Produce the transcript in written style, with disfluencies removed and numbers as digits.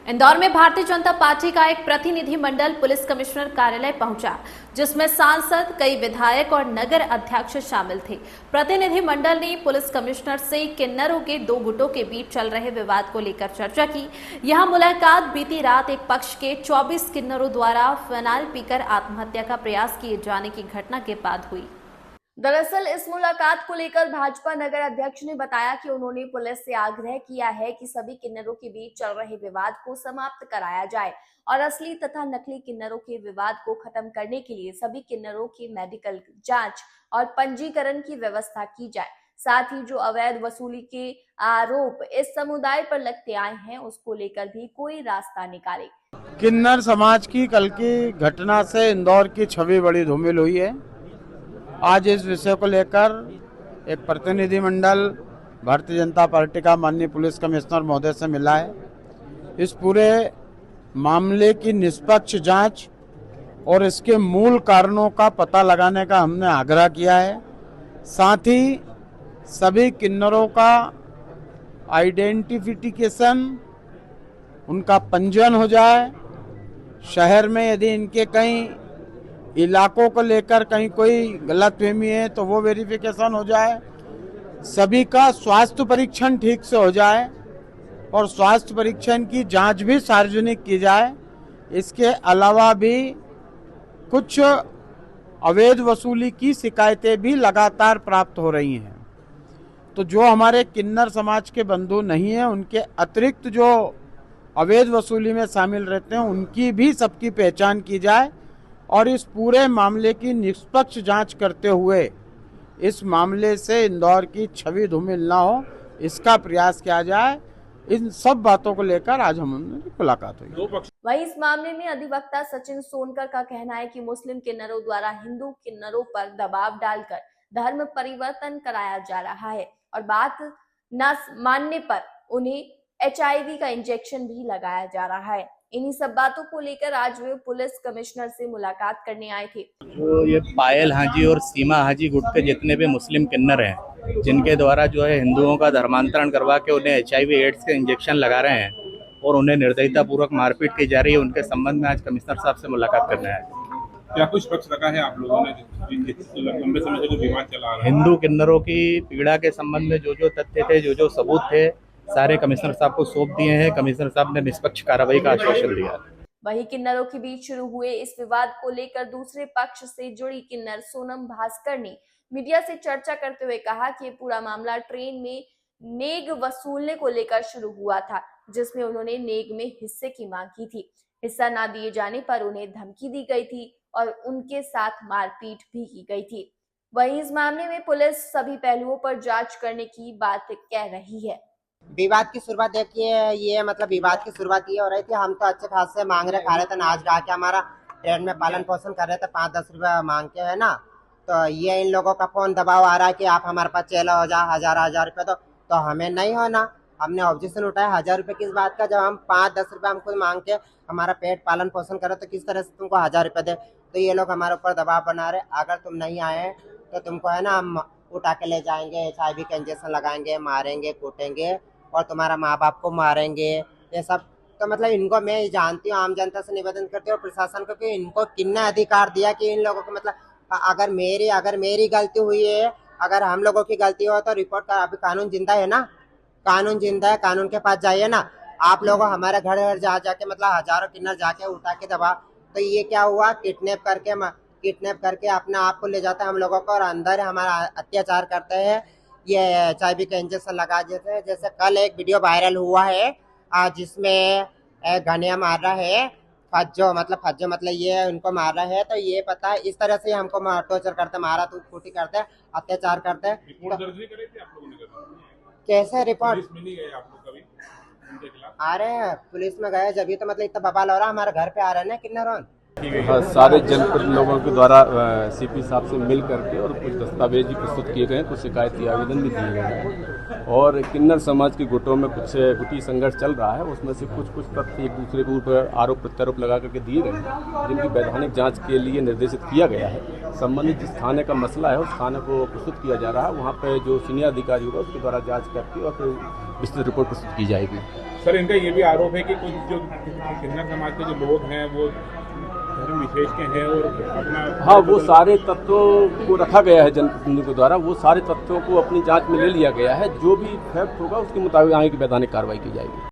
इंदौर में भारतीय जनता पार्टी का एक प्रतिनिधिमंडल पुलिस कमिश्नर कार्यालय पहुंचा, जिसमें सांसद, कई विधायक और नगर अध्यक्ष शामिल थे। प्रतिनिधिमंडल ने पुलिस कमिश्नर से किन्नरों के दो गुटों के बीच चल रहे विवाद को लेकर चर्चा की। यह मुलाकात बीती रात एक पक्ष के 24 किन्नरों द्वारा फिनाइल पीकर आत्महत्या का प्रयास किए जाने की घटना के बाद हुई। दरअसल इस मुलाकात को लेकर भाजपा नगर अध्यक्ष ने बताया कि उन्होंने पुलिस से आग्रह किया है कि सभी किन्नरों के बीच चल रहे विवाद को समाप्त कराया जाए और असली तथा नकली किन्नरों के विवाद को खत्म करने के लिए सभी किन्नरों की मेडिकल जांच और पंजीकरण की व्यवस्था की जाए। साथ ही जो अवैध वसूली के आरोप इस समुदाय पर लगते आए हैं, उसको लेकर भी कोई रास्ता निकाले। किन्नर समाज की कल की घटना से इंदौर की छवि बड़ी धूमिल हुई है। आज इस विषय को लेकर एक प्रतिनिधिमंडल भारतीय जनता पार्टी का माननीय पुलिस कमिश्नर महोदय से मिला है। इस पूरे मामले की निष्पक्ष जांच और इसके मूल कारणों का पता लगाने का हमने आग्रह किया है। साथ ही सभी किन्नरों का आइडेंटिफिकेशन, उनका पंजीयन हो जाए। शहर में यदि इनके कहीं इलाकों को लेकर कहीं कोई गलतफहमी है तो वो वेरिफिकेशन हो जाए। सभी का स्वास्थ्य परीक्षण ठीक से हो जाए और स्वास्थ्य परीक्षण की जांच भी सार्वजनिक की जाए। इसके अलावा भी कुछ अवैध वसूली की शिकायतें भी लगातार प्राप्त हो रही हैं। तो जो हमारे किन्नर समाज के बंधु नहीं हैं, उनके अतिरिक्त जो अवैध वसूली में शामिल रहते हैं, उनकी भी सबकी पहचान की जाए और इस पूरे मामले की निष्पक्ष जांच करते हुए इस मामले से इंदौर की छवि धूमिल ना हो, इसका प्रयास किया जाए। इन सब बातों को लेकर आज हमारी मुलाकात हुई। वहीं इस मामले में अधिवक्ता सचिन सोनकर का कहना है कि मुस्लिम किन्नरों द्वारा हिंदू किन्नरों पर दबाव डालकर धर्म परिवर्तन कराया जा रहा है और बात न मानने पर उन्हें HIV का इंजेक्शन भी लगाया जा रहा है। इन्हीं सब बातों को लेकर आज वे पुलिस कमिश्नर से मुलाकात करने आए थे। तो ये पायल हाजी और सीमा हाजी गुट के जितने भी मुस्लिम किन्नर हैं, जिनके द्वारा जो है हिंदुओं का धर्मांतरण करवा के उन्हें HIV एड्स के इंजेक्शन लगा रहे हैं और उन्हें निर्दयता पूर्वक मारपीट की जा रही है, उनके संबंध में आज कमिश्नर साहब से मुलाकात करने आए। क्या कुछ पक्ष रखा है आप लोगों ने? लंबे समय से जो विवाद चला रहा है हिंदू किन्नरों की पीड़ा के संबंध में जो तथ्य थे, जो सबूत थे, सारे कमिश्नर साहब को सौंप दिए हैं। कमिश्नर साहब ने निष्पक्ष कार्रवाई का आश्वासन दिया। वहीं किन्नरों के बीच शुरू हुए इस विवाद को लेकर दूसरे पक्ष से जुड़ी किन्नर सोनम भास्कर ने मीडिया से चर्चा करते हुए कहा कि ये पूरा मामला ट्रेन में नेग वसूलने को लेकर शुरू हुआ था, जिसमें उन्होंने नेग में हिस्से की मांग की थी। हिस्सा ना दिए जाने पर उन्हें धमकी दी गई थी और उनके साथ मारपीट भी की गई थी। वहीं इस मामले में पुलिस सभी पहलुओं पर जांच करने की बात कह रही है। विवाद की शुरुआत देखिए, ये मतलब विवाद की शुरुआत ये हो रही थी, हम तो अच्छे खासे मांग रहे खा रहे थे, नाच गा के हमारा ट्रेन में पालन पोषण कर रहे थे, 5-10 रुपया मांग के, है ना। तो ये इन लोगों का फोन दबाव आ रहा है कि आप हमारे पास चलो हो जा, हजार रुपये तो हमें नहीं होना। हमने ऑब्जेक्शन उठाया 1000 रुपये किस बात का, जब हम 5-10 रुपये हम खुद मांग के हमारा पेट पालन पोषण करे तो किस तरह से तुमको 1000 रुपये दे। तो ये लोग हमारे ऊपर दबाव बना रहे, अगर तुम नहीं आए तो तुमको है ना हम उठा के ले जाएंगे, HIV का इंजेक्शन लगाएंगे, मारेंगे, कूटेंगे और तुम्हारा माँ बाप को मारेंगे, ये सब। तो मतलब इनको मैं जानती हूँ, आम जनता से निवेदन करती हूँ प्रशासन को कि इनको किन्ने अधिकार दिया कि इन लोगों को मतलब अगर मेरी गलती हुई है, अगर हम लोगों की गलती हो तो रिपोर्ट कर। अभी कानून जिंदा है ना, कानून जिंदा है, कानून के पास जाइए ना। आप लोगों हमारे घर घर जाके मतलब हजारों किन्नर जाके उठा के दबा, तो ये क्या हुआ, किडनैप करके अपने आप को ले जाते हैं हम लोगों को और अंदर हमारा अत्याचार करते हैं। ये HIV का इंजेक्शन लगा देते हैं। जैसे कल एक वीडियो वायरल हुआ है जिसमें घनिया मार रहा है, फज्जो मतलब ये उनको मार रहा है। तो ये पता है इस तरह से हमको टॉर्चर करते, मारा तो कुटी करते, अत्याचार करते। रिपोर्ट दर्ज नहीं करी थी आप लोगों ने? कैसे रिपोर्ट? पुलिस में नहीं गए आप लोग कभी उनके खिलाफ? अरे पुलिस में गए जब, तो मतलब इतना बवाल हो रहा, हमारे घर पे आ रहे हैं किन्नरों। सारे जनप्रतिनिधि लोगों के द्वारा CP साहब से मिल करके और कुछ दस्तावेज भी प्रस्तुत किए गए हैं, कुछ शिकायती आवेदन भी दिए गए हैं और किन्नर समाज के गुटों में कुछ गुटी संघर्ष चल रहा है। उसमें से कुछ तथ्य एक दूसरे के ऊपर आरोप प्रत्यारोप लगा करके दिए गए हैं, जिनकी वैधानिक जांच के लिए निर्देशित किया गया है। संबंधित जिस थाने का मसला है उस थाने को प्रस्तुत किया जा रहा है, वहाँ पर जो सीनियर अधिकारी होगा उसके द्वारा जाँच करके और फिर विस्तृत रिपोर्ट प्रस्तुत की जाएगी। सर इनका ये भी आरोप है कि कुछ जो किन्नर समाज के जो लोग हैं वो धर्म विशेष के हैं और अपना हाँ, वो सारे तत्वों को रखा गया है जनप्रतिनिधियों के द्वारा, वो सारे तथ्यों को अपनी जांच में ले लिया गया है। जो भी फैक्ट होगा उसके मुताबिक आगे की वैधानिक कार्रवाई की जाएगी।